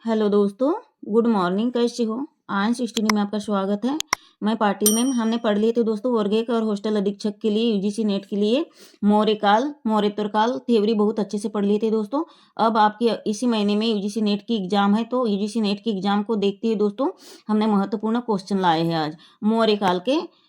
Hello दोस्तों, good morning. कैसे हो? आयन 16 में आपका स्वागत है। मैं पाटिल मैम। हमने पढ़ लिए थे दोस्तों वर्ग 1 और हॉस्टल अधीक्षक के लिए यूजीसी नेट के लिए मौर्यकाल मौर्योत्तरकाल थ्योरी बहुत अच्छे से पढ़ लिए थे दोस्तों। अब आपकी इसी महीने में यूजीसी नेट की एग्जाम है, तो यूजीसी नेट की एग्जाम को देखते हुए दोस्तों हमने महत्वपूर्ण क्वेश्चन लाए हैं आज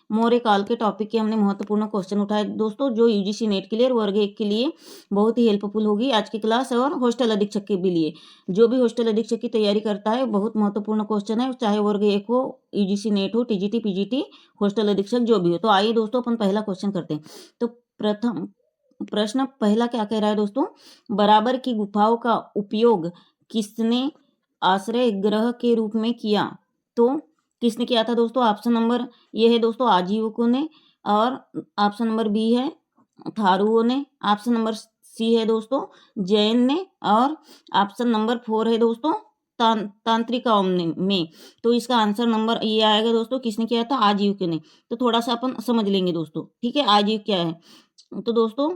मौर्यकाल के टॉपिक के हमने महत्वपूर्ण क्वेश्चन उठाए दोस्तों, जो यूजीसी नेट के लिए और वर्ग 1 के लिए बहुत ही हेल्पफुल होगी आज की क्लास, और हॉस्टल अधीक्षक के भी लिए। जो भी हॉस्टल अधीक्षक की तैयारी करता है, बहुत महत्वपूर्ण क्वेश्चन है, चाहे वर्ग 1 हो, यूजीसी नेट हो, टीजीटी पीजीटी, हॉस्टल अधीक्षक जो भी हो। तो आइए दोस्तों अपन पहला क्वेश्चन करते हैं। तो प्रथम प्रश्न पहला क्या कह रहा है दोस्तों? बराबर की गुफाओं का उपयोग किसने आश्रय गृह के रूप में किया? तो किसने किया था दोस्तों? ऑप्शन नंबर ये है दोस्तों आजीविकों ने, और ऑप्शन नंबर बी है थारुओं ने, ऑप्शन नंबर सी है दोस्तों जैन ने, और ऑप्शन नंबर 4 है दोस्तों तांत्रिकाओं में। तो इसका आंसर नंबर ये आएगा दोस्तों, किसने किया था? आजीविकों ने। तो थोड़ा सा अपन समझ लेंगे दोस्तों, ठीक है, आजीव क्या है। तो दोस्तों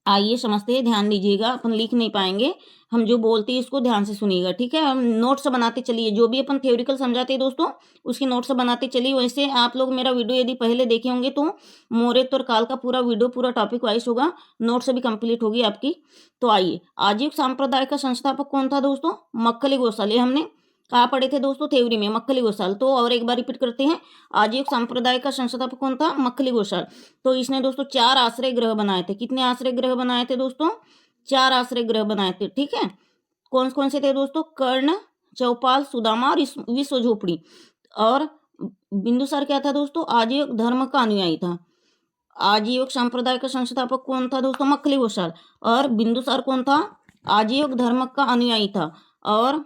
आइए समझते हैं, ध्यान दीजिएगा, अपन लिख नहीं पाएंगे, हम जो बोलते हैं इसको ध्यान से सुनिएगा, ठीक है। हम नोट्स बनाते चलिए, जो भी अपन थ्योरिकल समझाते हैं दोस्तों उसकी नोट्स बनाते चलिए। वैसे आप लोग मेरा वीडियो यदि पहले देखे होंगे तो मौर्योत्तर काल का पूरा वीडियो पूरा टॉपिक वाइज होगा, नोट्स भी कंप्लीट होगी आपकी। तो आइए, आजीविक संप्रदाय का संस्थापक कौन था दोस्तों? मक्खली गोसाल। ये हमने कहाँ पढ़े थे दोस्तों? थ्योरी में, मक्खली गोसाल। तो और एक बार रिपीट करते हैं, आजीविक संप्रदाय का संस्थापक कौन था? मक्खली गोसाल। तो इसने दोस्तों 4 आश्रय गृह बनाए थे। कितने आश्रय गृह बनाए थे दोस्तों? 4 आश्रय गृह बनाए थे, ठीक है। कौन कौन से थे दोस्तों? कर्ण, चौपाल, सुदामा और विश्व झोपड़ी। और बिंदुसार क्या था दोस्तों? आजीविक धर्म का अनुयायी था। आजीविक संप्रदाय का संस्थापक कौन था दोस्तों? मक्खली गोसाल। और बिंदुसार कौन था? आजीविक धर्म का अनुयायी था। और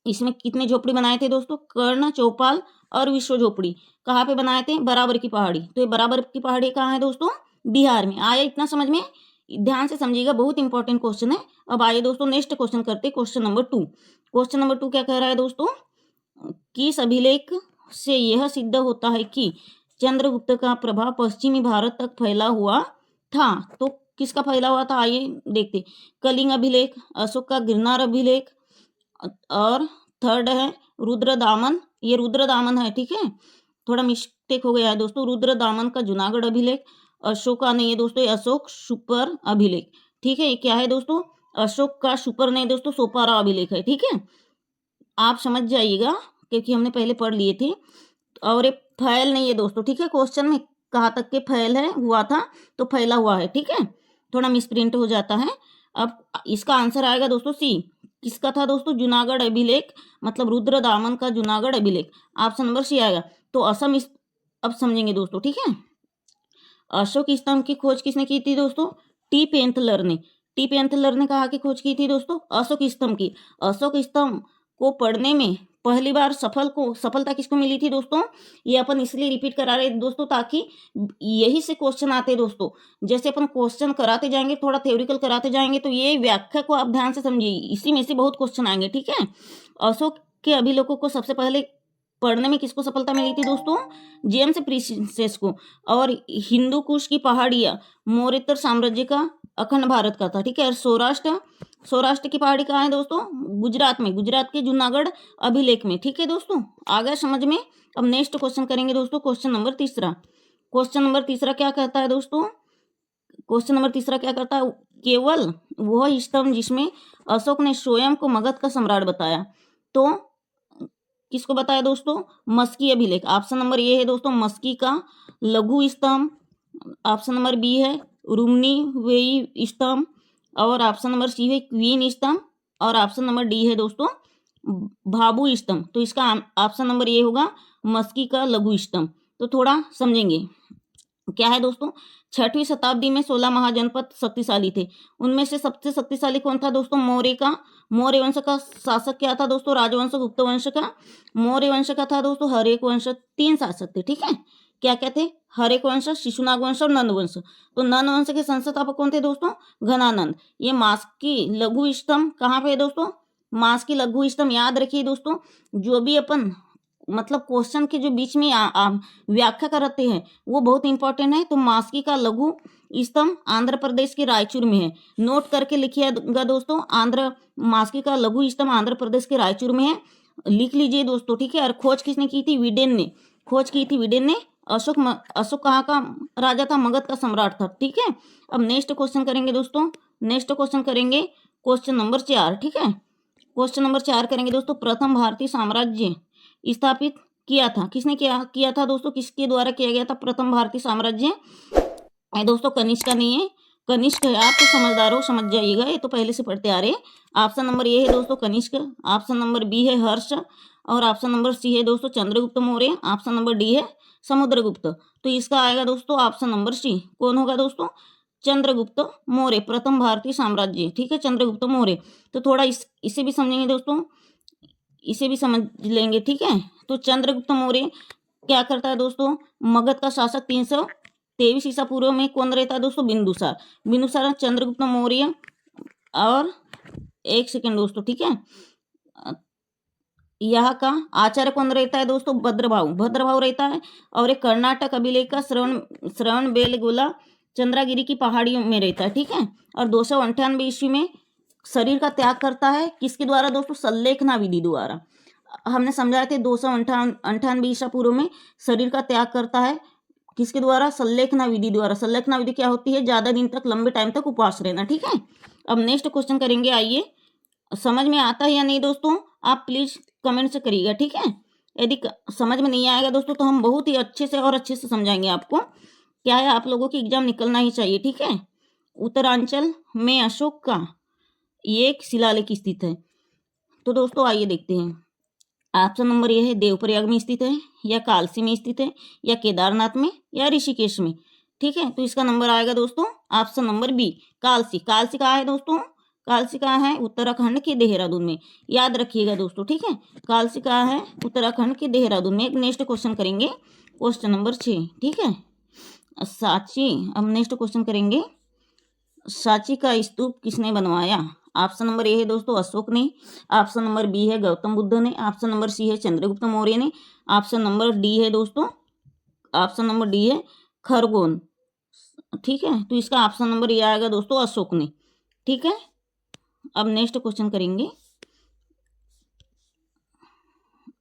इसमें कितने झोपड़ी बनाए थे दोस्तों? कर्ण, चौपाल और विश्व झोपड़ी। कहाँ पे बनाए थे? बराबर की पहाड़ी। तो ये बराबर की पहाड़ी कहाँ है दोस्तों? बिहार में। आया इतना समझ में? ध्यान से समझिएगा, बहुत इंपॉर्टेंट क्वेश्चन है। अब आइए दोस्तों नेक्स्ट क्वेश्चन करते हैं, क्वेश्चन नंबर 2। क्वेश्चन नंबर 2 क्या कह रहा है दोस्तों? किस अभिलेख से यह सिद्ध होता है कि चंद्रगुप्त का प्रभाव पश्चिमी भारत तक फैला हुआ था? तो किसका फैला हुआ था? आइए देखते। कलिंग अभिलेख, अशोक का गिरनार अभिलेख, और थर्ड है रुद्रदामन। ये रुद्रदामन है, ठीक है, थोड़ा मिस्टेक हो गया है दोस्तों। रुद्रदामन का जूनागढ़ अभिलेख। अशोक का नहीं है दोस्तों, ये अशोक सुपर अभिलेख, ठीक है। ये क्या है दोस्तों? अशोक का सुपर नहीं दोस्तों, सोपारा अभिलेख है, ठीक है। आप समझ जाइएगा क्योंकि हमने पहले पढ़ लिए थे। और ये फैल नहीं है दोस्तों, ठीक है। क्वेश्चन में कहाँ तक के फैल है हुआ था, तो फैला हुआ है, ठीक है, थोड़ा मिसप्रिंट हो जाता है। अब इसका आंसर आएगा दोस्तों सी। किसका था दोस्तों? जूनागढ़ अभिलेख, मतलब रुद्रदामन का जूनागढ़ अभिलेख। ऑप्शन नंबर सी आएगा। तो अब समझेंगे दोस्तों, ठीक है। अशोक स्तंभ की खोज किसने की थी दोस्तों? टी पेंथलर ने। टी पेंथलर ने कहाँ की खोज की थी दोस्तों? अशोक स्तंभ की। अशोक स्तंभ को पढ़ने में पहली बार सफलता किसको मिली थी दोस्तों? ये अपन इसलिए रिपीट करा रहे हैं दोस्तों ताकि यही से क्वेश्चन आते हैं दोस्तों। जैसे अपन क्वेश्चन कराते जाएंगे, थोड़ा थ्योरिकल कराते जाएंगे, तो ये व्याख्या को आप ध्यान से समझिए, इसी में से बहुत क्वेश्चन आएंगे, ठीक है। अशोक के अभिलेखों को सबसे पहले पढ़ने में किसको सफलता मिली थी दोस्तों? जेम्स प्रिंसेस को। और हिंदू कुश की पहाड़ियाँ मौर्योत्तर साम्राज्य का अखंड भारत का था, ठीक है। और सौराष्ट्र की पहाड़ी कहाँ है दोस्तों? गुजरात में, गुजरात के जूनागढ़ अभिलेख में, ठीक है दोस्तों। आ गया समझ में? अब नेक्स्ट क्वेश्चन करेंगे दोस्तों, क्वेश्चन नंबर 3। क्वेश्चन नंबर 3 क्या कहता है दोस्तों? क्वेश्चन नंबर 3 क्या करता है? केवल वह स्तंभ जिसमें अशोक ने स्वयं को मगध का सम्राट बताया। तो किसको बताया दोस्तों? मस्की अभिलेख। ऑप्शन नंबर ए है दोस्तों मस्की का लघु स्तंभ। ऑप्शन नंबर बी है रुमनी वेई स्तंभ। और ऑप्शन नंबर सी है क्वीन स्तंभ। और ऑप्शन नंबर डी है दोस्तों भाबू स्तंभ। तो इसका ऑप्शन नंबर ए होगा मस्की का लघु स्तंभ। तो थोड़ा समझेंगे क्या है दोस्तों। 6वीं शताब्दी में 16 महाजनपद शक्तिशाली थे। उनमें से सबसे शक्तिशाली कौन था दोस्तों? मौर्य वंश का शासक क्या था दोस्तों? राजवंश, गुप्त वंश का। मौर्य वंश का था दोस्तों हरेक वंश। 3 शासक थे, ठीक है। क्या क्या थे? हरेक वंश, शिशुनाग वंश और नंद वंश। तो नंद वंश के संस्थापक कौन थे दोस्तों? घनानंद। ये मास की लघु स्तंभ कहाँ पे है दोस्तों? मास की लघु स्तंभ याद रखिए दोस्तों, जो भी अपन मतलब क्वेश्चन के जो बीच में व्याख्या करते हैं वो बहुत इंपॉर्टेंट है। तो मास्की का लघु स्तंभ आंध्र प्रदेश के रायचूर में है। नोट करके लिखिएगा दोस्तों, मास्की का लघु स्तंभ आंध्र प्रदेश के रायचूर में है, लिख लीजिए दोस्तों, ठीक है। और खोज किसने की थी? विडेन ने खोज की थी, विडेन ने। अशोक कहाँ का राजा था? मगध का सम्राट था, ठीक है। अब नेक्स्ट क्वेश्चन करेंगे दोस्तों, नेक्स्ट क्वेश्चन करेंगे क्वेश्चन नंबर 4, ठीक है। क्वेश्चन नंबर 4 करेंगे दोस्तों। प्रथम भारतीय साम्राज्य स्थापित किया था, किसने किया था दोस्तों? किसके द्वारा किया गया था प्रथम भारतीय साम्राज्य? दोस्तों कनिष्क का नहीं है, कनिष्क है। आप तो समझदार हो, समझ जाइएगा, ये तो पहले से पढ़ते आ रहे हैं। ऑप्शन नंबर ए है दोस्तों कनिष्क, ऑप्शन नंबर बी है हर्ष, और ऑप्शन नंबर सी है दोस्तों Chandragupta Maurya, option number D है समुद्रगुप्त। तो इसका आएगा दोस्तों ऑप्शन नंबर सी। कौन होगा दोस्तों? चंद्रगुप्त मौर्य, प्रथम भारतीय साम्राज्य, ठीक है, चंद्रगुप्त मौर्य। तो थोड़ा इसे भी समझेंगे दोस्तों, इसे भी समझ लेंगे, ठीक है। तो चंद्रगुप्त मौर्य क्या करता है दोस्तों? मगध का शासक 323 ईसा पूर्व में कौन रहता है दोस्तों? बिंदुसार। बिंदुसार चंद्रगुप्त मौर्य, और एक सेकेंड दोस्तों, ठीक है, यहाँ का आचार्य कौन रहता है दोस्तों? भद्रभाव रहता है। और एक कर्नाटक अभिलेख का श्रवण बेलगोला चंद्रागिरी की पहाड़ियों में रहता है, ठीक है। और 298 ईस्वी में शरीर का त्याग करता है, किसके द्वारा दोस्तों? सल्लेखना विधि द्वारा। हमने समझाए थे 298 ईसा पूर्व में शरीर का त्याग करता है, किसके द्वारा? सल्लेखना विधि द्वारा। सल्लेखना विधि क्या होती है? ज्यादा दिन तक, लंबे टाइम तक उपवास रहना, ठीक है। अब नेक्स्ट क्वेश्चन करेंगे, आइए। समझ में आता है या नहीं दोस्तों? आप प्लीज कमेंट से करिएगा, ठीक है। यदि समझ में नहीं आएगा दोस्तों तो हम बहुत ही अच्छे से समझाएंगे आपको। क्या है, आप लोगों की एग्जाम निकलना ही चाहिए, ठीक है। उत्तरांचल में अशोक का एक शिलालेख स्थित है। तो दोस्तों आइए देखते हैं। ऑप्शन नंबर ये है देवप्रयाग में स्थित है, या कालसी में स्थित है, या केदारनाथ में, या ऋषिकेश में, ठीक है। तो इसका नंबर आएगा दोस्तों option number B, Kalsi. Kalsi कहाँ है दोस्तों? कालसी कहाँ है? उत्तराखंड के देहरादून में, याद रखिएगा दोस्तों, ठीक है। कालसी कहाँ है? उत्तराखंड के देहरादून में। एक नेक्स्ट क्वेश्चन करेंगे, क्वेश्चन नंबर 6, ठीक है। सांची, अब नेक्स्ट क्वेश्चन करेंगे, सांची का स्तूप किसने बनवाया? ऑप्शन नंबर ए है दोस्तों अशोक ने, ऑप्शन नंबर बी है गौतम बुद्ध ने, ऑप्शन नंबर सी है चंद्रगुप्त मौर्य ने, ऑप्शन नंबर डी है दोस्तों, ऑप्शन नंबर डी है खरगोन, ठीक है। तो इसका ऑप्शन नंबर ये आएगा दोस्तों अशोक ने, ठीक है। अब नेक्स्ट क्वेश्चन करेंगे,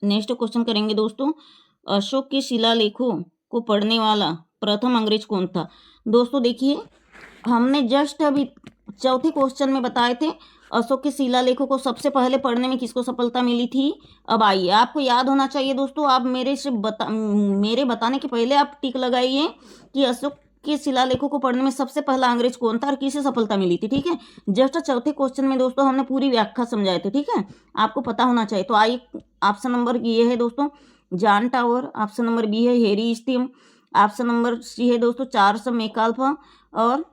नेक्स्ट क्वेश्चन करेंगे दोस्तों, अशोक के शिलालेखों को पढ़ने वाला प्रथम अंग्रेज कौन था? दोस्तों देखिए, हमने जस्ट अभी चौथे क्वेश्चन में बताए थे अशोक के शिलालेखों को सबसे पहले पढ़ने में किसको सफलता मिली थी। अब आइए, आपको याद होना चाहिए दोस्तों, आप मेरे बताने के पहले आप टिक लगाइए कि अशोक के शिलालेखों को पढ़ने में सबसे पहला अंग्रेज कौन था और किसे सफलता मिली थी, ठीक है। जस्ट चौथे क्वेश्चन में दोस्तों हमने पूरी व्याख्या समझाए थे, ठीक है, आपको पता होना चाहिए। तो आइए, ऑप्शन नंबर ये है दोस्तों John Tower, option number B है Harry Steam, option number C है दोस्तों चार्ल्स मैकाल्फा, और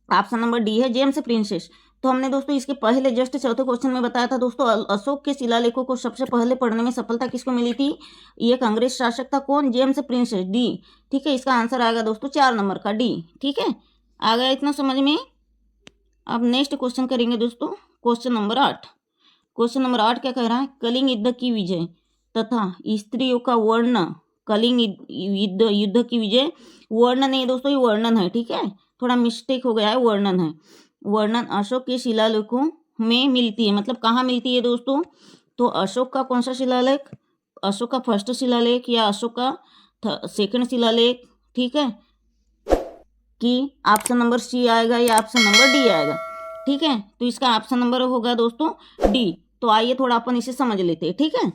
ऑप्शन नंबर डी है जेम्स प्रिंसेस। तो हमने दोस्तों इसके पहले जस्ट चौथे क्वेश्चन में बताया था दोस्तों, अशोक के शिलालेखों को सबसे पहले पढ़ने में सफलता किसको मिली थी? एक अंग्रेज शासक था, कौन? जेम्स प्रिंसेस, डी, ठीक है। इसका आंसर आएगा दोस्तों 4 नंबर का डी, ठीक है। आ गया इतना समझ में? अब नेक्स्ट क्वेश्चन करेंगे दोस्तों, क्वेश्चन नंबर 8। क्वेश्चन नंबर 8 क्या कह रहा है? कलिंग युद्ध की विजय तथा स्त्रियों का वर्ण, कलिंग युद्ध की विजय, वर्ण नहीं दोस्तों, ये वर्णन है, ठीक है, थोड़ा मिस्टेक हो गया है, वर्णन है। वर्णन अशोक के शिलालेखों में मिलती है, मतलब कहाँ मिलती है दोस्तों? तो अशोक का कौन सा शिलालेख? अशोक का फर्स्ट शिलालेख या अशोक का सेकंड शिलालेख, ठीक है, कि ऑप्शन नंबर सी आएगा या ऑप्शन नंबर डी आएगा, ठीक है। तो इसका ऑप्शन नंबर होगा दोस्तों डी। तो आइए थोड़ा अपन इसे समझ लेते हैं, ठीक है।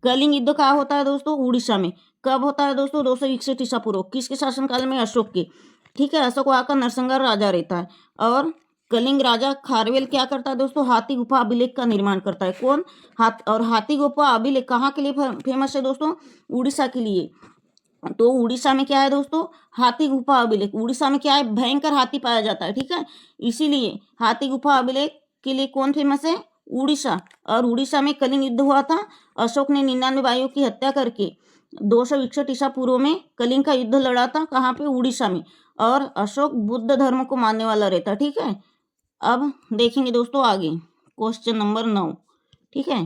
कलिंग युद्ध कहाँ होता है दोस्तों? उड़ीसा में। कब होता है दोस्तों? 261 ईसा पूर्व, किसके शासनकाल में? अशोक के, ठीक है। अशोक वहाँ का नरसंहार राजा रहता है। और कलिंग राजा खारवेल क्या करता है दोस्तों? हाथी गुफा अभिलेख का निर्माण करता है, कौन? और हाथी गुफा अभिलेख कहाँ के लिए फेमस है दोस्तों? उड़ीसा के लिए। तो उड़ीसा में क्या है दोस्तों? हाथी गुफा अभिलेख। उड़ीसा में क्या है? भयंकर हाथी पाया जाता है, ठीक है, इसीलिए हाथी गुफा अभिलेख के लिए कौन फेमस है? उड़ीसा। और उड़ीसा में कलिंग युद्ध हुआ था। अशोक ने 99 भाइयों की हत्या करके 261 ईसा पूर्व में कलिंग का युद्ध लड़ा था, कहाँ पे? उड़ीसा में। और अशोक बुद्ध धर्म को मानने वाला रहता, ठीक है। अब देखेंगे दोस्तों आगे, क्वेश्चन नंबर 9, ठीक है।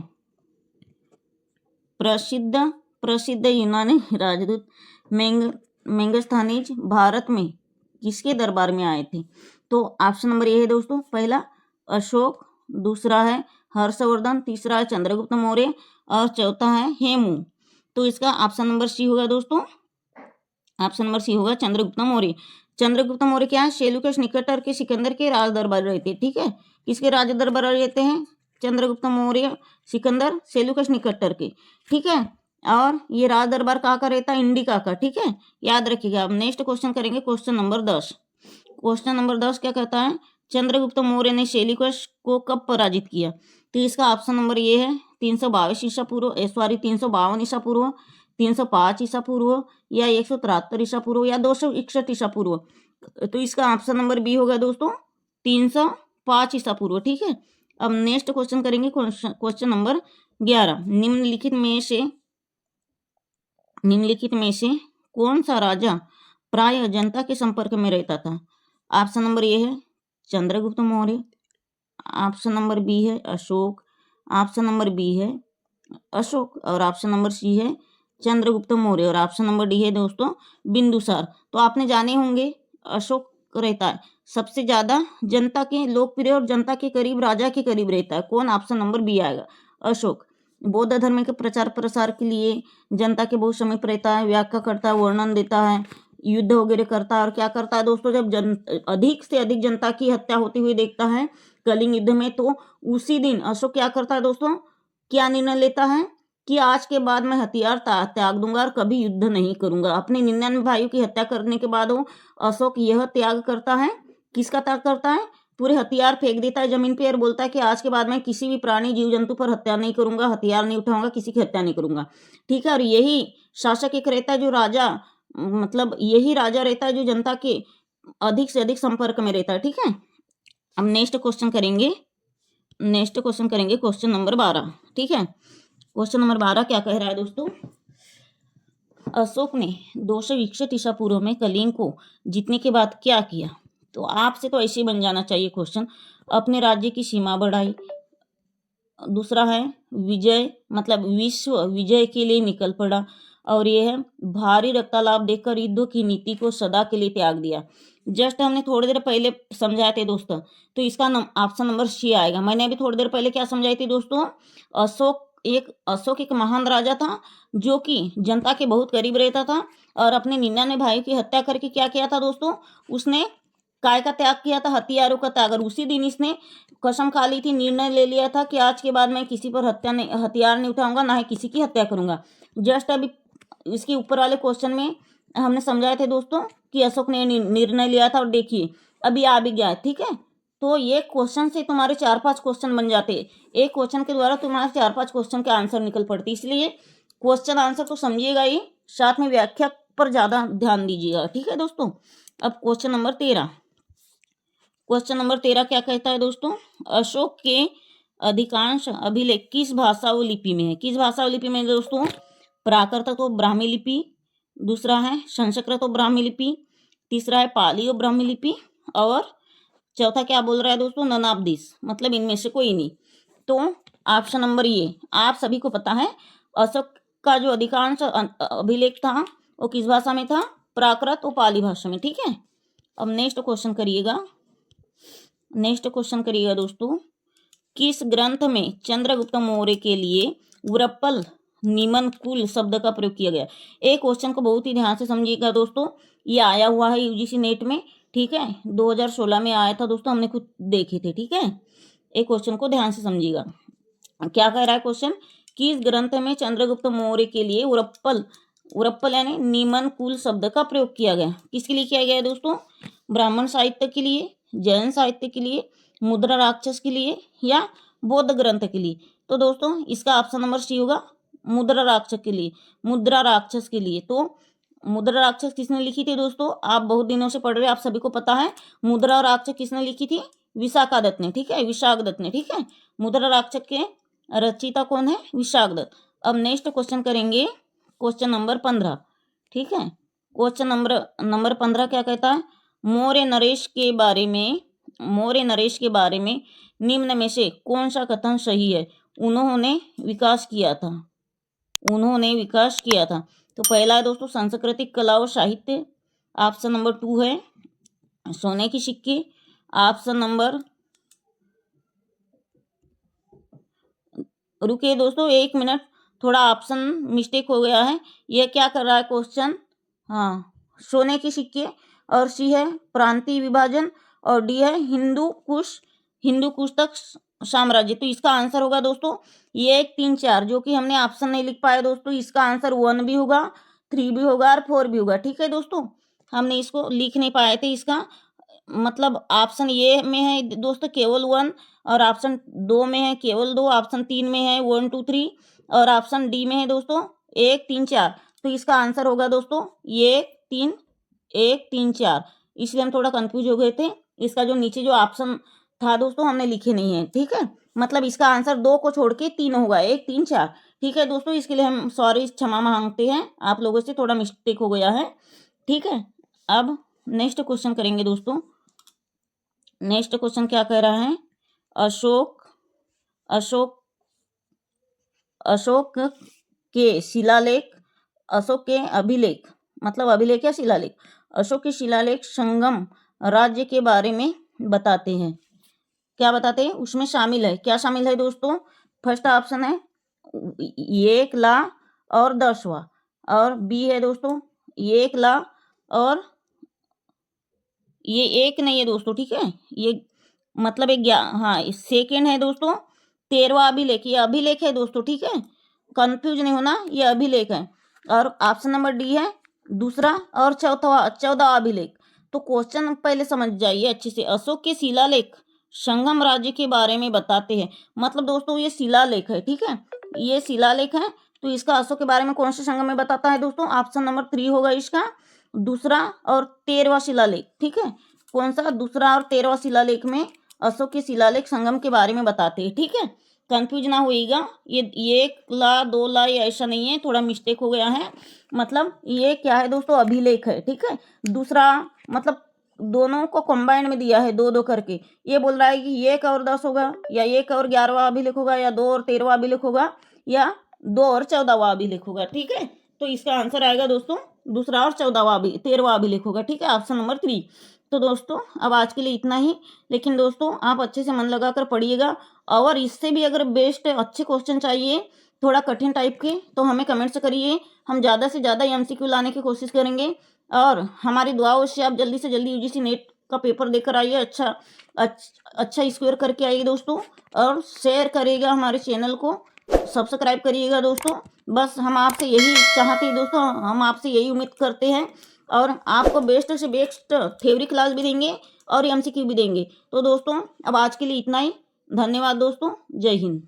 प्रसिद्ध प्रसिद्ध यूनानी राजदूत मेगास्थनीज भारत में किसके दरबार में आए थे? तो ऑप्शन नंबर ए है दोस्तों, पहला अशोक, दूसरा है हर्षवर्धन, तीसरा है चंद्रगुप्त मौर्य और चौथा है हेमू। तो इसका ऑप्शन नंबर सी होगा दोस्तों, ऑप्शन नंबर सी होगा चंद्रगुप्त मौर्य। चंद्रगुप्त मौर्य क्या है? सेल्यूकस निकटर के सिकंदर के राज दरबार रहते हैं। ठीक है, किसके राज दरबार रहते हैं? चंद्रगुप्त मौर्य सिकंदर सेल्यूकस निकटर के। ठीक है, और ये राज दरबार कहाँ का रहता है? इंडिका का। ठीक है, याद रखिएगा। अब नेक्स्ट क्वेश्चन करेंगे, क्वेश्चन नंबर 10। क्वेश्चन नंबर 10 क्या कहता है? चंद्रगुप्त मौर्य ने सेल्यूकस को कब पराजित किया? तो इसका ऑप्शन नंबर ये है 322 ईसा पूर्व, 352 ईसा पूर्व, 305 ईसा पूर्व या 173 ईसा पूर्व या 261 ईसा पूर्व। तो इसका ऑप्शन नंबर बी होगा दोस्तों 305 ईसा पूर्व। ठीक है, अब नेक्स्ट क्वेश्चन करेंगे, क्वेश्चन नंबर 11। निम्नलिखित में से कौन सा राजा प्राय जनता के संपर्क में रहता था? ऑप्शन नंबर ए है Chandragupta Maurya, option number B है अशोक, ऑप्शन नंबर बी है अशोक और ऑप्शन नंबर सी है चंद्रगुप्त मौर्य और ऑप्शन नंबर डी है दोस्तों बिंदुसार। तो आपने जाने होंगे अशोक रहता है सबसे ज्यादा जनता के लोकप्रिय और जनता के करीब, राजा के करीब रहता है। कौन? ऑप्शन नंबर बी आएगा, अशोक। बौद्ध धर्म के प्रचार प्रसार के लिए जनता के बहुत समीप रहता है, व्याख्या करता है, वर्णन देता है, युद्ध वगैरह करता है। और क्या करता है दोस्तों, जब अधिक से अधिक जनता की हत्या होती हुई देखता है कलिंग युद्ध में, तो उसी दिन अशोक क्या करता है दोस्तों, क्या निर्णय लेता है कि आज के बाद मैं हथियार त्याग दूंगा और कभी युद्ध नहीं करूंगा। अपने 99 भाइयों की हत्या करने के बाद वो अशोक यह त्याग करता है। किसका त्याग करता है? पूरे हथियार फेंक देता है जमीन पे और बोलता है कि आज के बाद मैं किसी भी प्राणी जीव जंतु पर हत्या नहीं करूंगा, हथियार नहीं उठाऊंगा, किसी की हत्या नहीं करूंगा। ठीक है, और यही शासक एक रहता है जो राजा, मतलब यही राजा रहता है जो जनता के अधिक से अधिक संपर्क में रहता है। ठीक है, अब नेक्स्ट क्वेश्चन करेंगे, क्वेश्चन नंबर 12। ठीक है, क्वेश्चन नंबर 12 क्या कह रहा है दोस्तों? अशोक ने 261 ईसा पूर्व में कलिंग को जीतने के बाद क्या किया? तो आपसे तो ऐसे ही बन जाना चाहिए क्वेश्चन। अपने राज्य की सीमा बढ़ाई, दूसरा है विजय मतलब विश्व विजय के लिए निकल पड़ा, और ये है भारी रक्तालाभ देखकर युद्ध की नीति को सदा के लिए त्याग दिया। जस्ट हमने थोड़ी देर पहले समझाए थे दोस्तों, तो इसका ऑप्शन नंबर सी आएगा। मैंने अभी थोड़ी देर पहले क्या समझाई थी दोस्तों? अशोक एक महान राजा था जो कि जनता के बहुत करीब रहता था और अपने 99 भाइयों की हत्या करके क्या किया था दोस्तों? उसने काय का त्याग किया था? हथियारों का त्याग। और उसी दिन इसने कसम खा ली थी, निर्णय ले लिया था कि आज के बाद मैं किसी पर हथियार नहीं उठाऊंगा, ना ही किसी की हत्या करूंगा। जस्ट अभी इसके ऊपर वाले क्वेश्चन में हमने समझाए थे दोस्तों कि अशोक ने निर्णय लिया था, और देखिए अभी आ भी गया है। ठीक है, तो ये क्वेश्चन से तुम्हारे 4-5 क्वेश्चन बन जाते। एक क्वेश्चन के द्वारा तुम्हारे 4-5 क्वेश्चन के आंसर निकल पड़ते, इसलिए क्वेश्चन आंसर तो समझिएगा ही, साथ में व्याख्या पर ज्यादा ध्यान दीजिएगा। ठीक है दोस्तों, अब क्वेश्चन नंबर 13। क्वेश्चन नंबर 13 क्या कहता है दोस्तों? अशोक के अधिकांश अभिलेख किस भाषा व लिपि में है? किस भाषा व लिपि में दोस्तों? प्राकृत तो ब्राह्मी लिपि, दूसरा है संस्कृत और ब्राह्मी लिपि, तीसरा है पाली और ब्राह्मी लिपि, और चौथा क्या बोल रहा है दोस्तों? नन ऑफ दिस, मतलब इनमें से कोई नहीं। तो ऑप्शन नंबर ये आप सभी को पता है, अशोक का जो अधिकांश अभिलेख था वो किस भाषा में था? प्राकृत और पाली भाषा में। ठीक है, अब नेक्स्ट क्वेश्चन करिएगा दोस्तों, किस ग्रंथ में चंद्रगुप्त मौर्य के लिए उरप्पल निमन कुल शब्द का प्रयोग किया गया? एक क्वेश्चन को बहुत ही ध्यान से समझिएगा दोस्तों, ये आया हुआ है यूजीसी नेट में। ठीक है, 2016 में आया था दोस्तों, हमने खुद देखे थे। ठीक है, एक क्वेश्चन को ध्यान से समझिएगा। क्या कह रहा है क्वेश्चन? किस ग्रंथ में चंद्रगुप्त मौर्य के लिए उरप्पल यानी निमन कुल शब्द का प्रयोग किया गया? किसके लिए किया गया है दोस्तों? ब्राह्मण साहित्य के लिए, जैन साहित्य के लिए, मुद्रा राक्षस के लिए या बौद्ध ग्रंथ के लिए? तो दोस्तों इसका ऑप्शन नंबर सी होगा, मुद्रा राक्षस के लिए। तो मुद्रा राक्षस किसने लिखी थी दोस्तों? आप बहुत दिनों से पढ़ रहे हैं, आप सभी को पता है मुद्रा राक्षस किसने लिखी थी? विशाखा दत्त ने। ठीक है, विशाख दत्त ने। ठीक है, मुद्रा राक्षस के रचयिता कौन है? विशाख दत्त। अब नेक्स्ट क्वेश्चन करेंगे, क्वेश्चन नंबर 15। ठीक है, क्वेश्चन नंबर 15 क्या कहता है? मौर्य नरेश के बारे में निम्न में से कौन सा कथन सही है? उन्होंने विकास किया था। उन्होंने विकास किया था। तो पहला है दोस्तों सांस्कृतिक कला और साहित्य, ऑप्शन नंबर 2 है सोने की सिक्के, ऑप्शन नंबर, रुकिए दोस्तों 1 मिनट, थोड़ा ऑप्शन मिस्टेक हो गया है। ये क्या कर रहा है क्वेश्चन, हाँ सोने के सिक्के, और सी है प्रांतीय विभाजन, और डी है हिंदू कुश तक साम्राज्य। तो इसका आंसर होगा दोस्तों ये 1 3 4, जो कि हमने ऑप्शन नहीं लिख पाए दोस्तों। इसका आंसर 1 भी होगा, 3 भी होगा और 4 भी होगा। ठीक है दोस्तों, हमने इसको लिख नहीं पाए थे। इसका मतलब ऑप्शन ए में है दोस्तों केवल 1, और ऑप्शन 2 में है केवल 2, ऑप्शन 3 में है 1 2 3, और ऑप्शन डी में है दोस्तों 1 3 4। तो इसका आंसर होगा दोस्तों ये 1 3 4। इसलिए हम थोड़ा कंफ्यूज हो गए थे। इसका जो नीचे जो ऑप्शन था दोस्तों हमने लिखे नहीं है। ठीक है, मतलब इसका आंसर 2 को छोड़ के 3 होगा, 1 3 4। ठीक है दोस्तों, इसके लिए हम सॉरी क्षमा मांगते हैं, आप लोगों से थोड़ा मिस्टेक हो गया है। ठीक है, अब नेक्स्ट क्वेश्चन करेंगे दोस्तों। नेक्स्ट क्वेश्चन क्या कह रहा है, अशोक अशोक अशोक के शिलालेख, अशोक के अभिलेख, मतलब अभिलेख या शिलालेख, अशोक के शिलालेख संगम राज्य के बारे में बताते हैं। क्या बताते हैं, उसमें शामिल है, क्या शामिल है दोस्तों, फर्स्ट ऑप्शन है 1 ला और 10वां, और बी है दोस्तों 1 ला, और ये 1 नहीं है दोस्तों। ठीक है, ये मतलब एक हाँ सेकेंड है दोस्तों 13वां अभिलेख, ये अभिलेख है दोस्तों। ठीक है, कंफ्यूज नहीं होना, ये अभिलेख है। और ऑप्शन नंबर डी है दूसरा और 14वां अभिलेख। तो क्वेश्चन पहले समझ जाइए अच्छे से, अशोक के शिलालेख संगम राज्य के बारे में बताते हैं, मतलब दोस्तों ये शिलालेख है। ठीक है, ये शिलालेख है, तो इसका अशोक के बारे में कौन से संगम में बताता है दोस्तों, ऑप्शन नंबर 3 होगा इसका, दूसरा और 13वां शिलालेख। ठीक है, कौन सा, दूसरा और 13वां शिलालेख में अशोक के शिलालेख संगम के बारे में बताते हैं। ठीक है, कंफ्यूज ना होइएगा, ये 1 ला 2 ला ये ऐसा नहीं है, थोड़ा मिस्टेक हो गया है। मतलब ये क्या है दोस्तों, अभिलेख है। ठीक है, दूसरा मतलब दोनों को कंबाइंड में दिया है 2 2 करके। ये बोल रहा है कि 1 और 10 होगा, या 1 और 11वां अभिलेख होगा, या 2 और 13वां अभिलेख होगा, या 2 और 14वां अभिलेख होगा। ठीक है, तो इसका आंसर आएगा दोस्तों दूसरा और 13वां अभिलेख होगा। ठीक है, ऑप्शन नंबर 3। तो दोस्तों अब आज के लिए इतना ही, लेकिन दोस्तों आप अच्छे से मन लगाकर पढ़िएगा, और इससे भी अगर बेस्ट अच्छे क्वेश्चन चाहिए थोड़ा कठिन टाइप के, तो हमें कमेंट्स करिए, हम ज़्यादा से ज़्यादा एमसीक्यू लाने की कोशिश करेंगे। और हमारी दुआओं से आप जल्दी से जल्दी यूजीसी नेट का पेपर देकर आइए, अच्छा स्कोर करके आइए दोस्तों, और शेयर करिएगा हमारे चैनल को, सब्सक्राइब करिएगा दोस्तों। बस हम आपसे यही चाहते हैं दोस्तों, हम आपसे यही उम्मीद करते हैं, और आपको बेस्ट से बेस्ट थ्योरी क्लास भी देंगे और एमसीक्यू भी देंगे। तो दोस्तों अब आज के लिए इतना ही, धन्यवाद दोस्तों, जय हिंद।